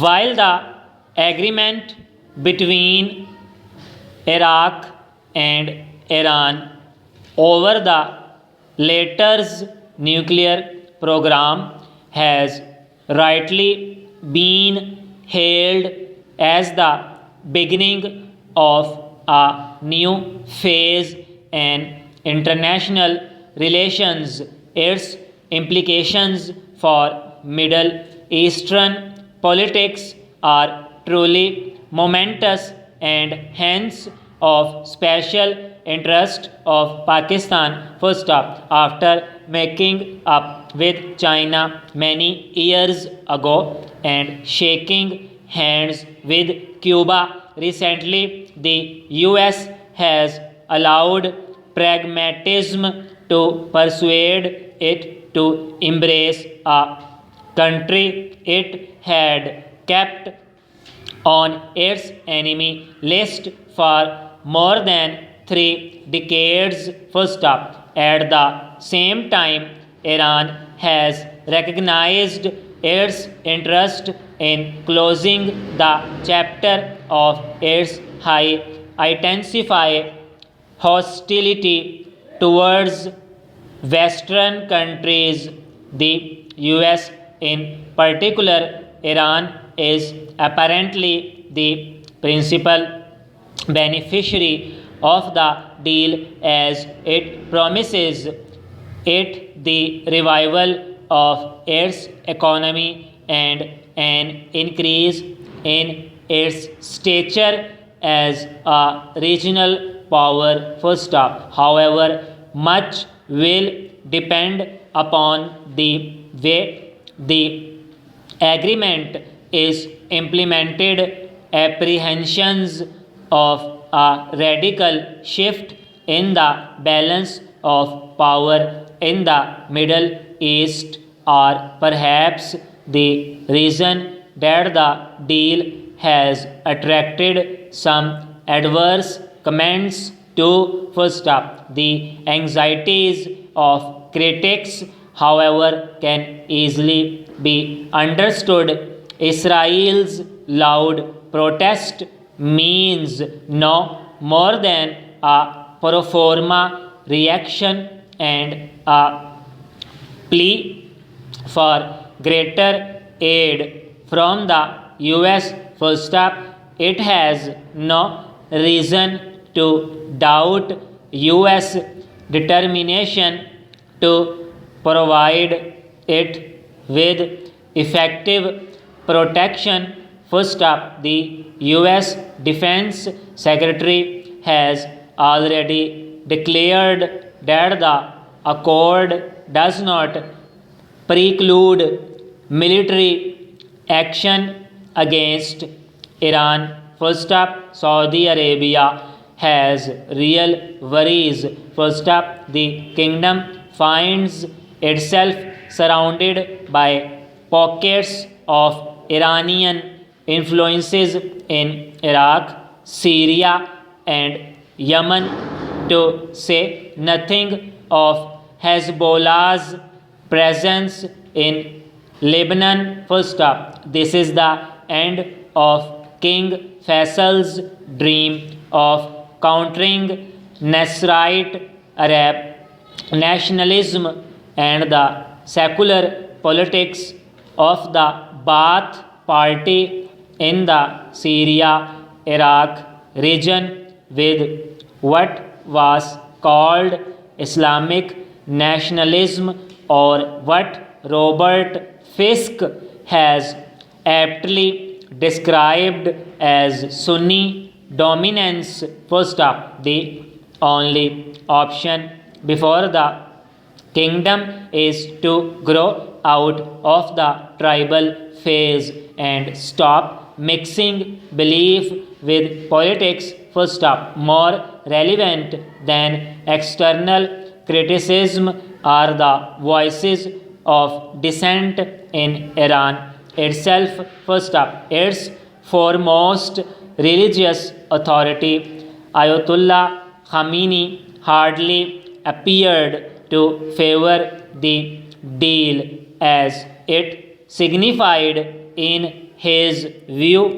While the agreement between Iraq and Iran over the latter's nuclear program has rightly been hailed as the beginning of a new phase in international relations, its implications for Middle Eastern politics are truly momentous and hence of special interest of Pakistan. First up, after making up with China many years ago and shaking hands with Cuba recently, the US has allowed pragmatism to persuade it to embrace a country it had kept on its enemy list for more than 3 decades. First up, at the same time, Iran has recognized its interest in closing the chapter of its high intensify hostility towards Western countries. The US, in particular, Iran is apparently the principal beneficiary of the deal as it promises it the revival of its economy and an increase in its stature as a regional power. First up, however, much will depend upon the way the agreement is implemented. Apprehensions of a radical shift in the balance of power in the Middle East are perhaps the reason that the deal has attracted some adverse comments too. First up, the anxieties of critics, however, can easily be understood. Israel's loud protest means no more than a pro forma reaction and a plea for greater aid from the US. First up, it has no reason to doubt US determination to provide it with effective protection. First up, the US Defense Secretary has already declared that the accord does not preclude military action against Iran. First up, Saudi Arabia has real worries. First up, the kingdom finds itself surrounded by pockets of Iranian influences in Iraq, Syria, and Yemen, to say nothing of Hezbollah's presence in Lebanon. First up, this is the end of King Faisal's dream of countering Nasrite Arab nationalism and the secular politics of the Ba'ath Party in the Syria-Iraq region with what was called Islamic nationalism, or what Robert Fisk has aptly described as Sunni dominance. First up, the only option before the kingdom is to grow out of the tribal phase and stop mixing belief with politics. First up, more relevant than external criticism are the voices of dissent in Iran itself. First up, its foremost religious authority, Ayatollah Khamenei, hardly appeared to favor the deal, as it signified in his view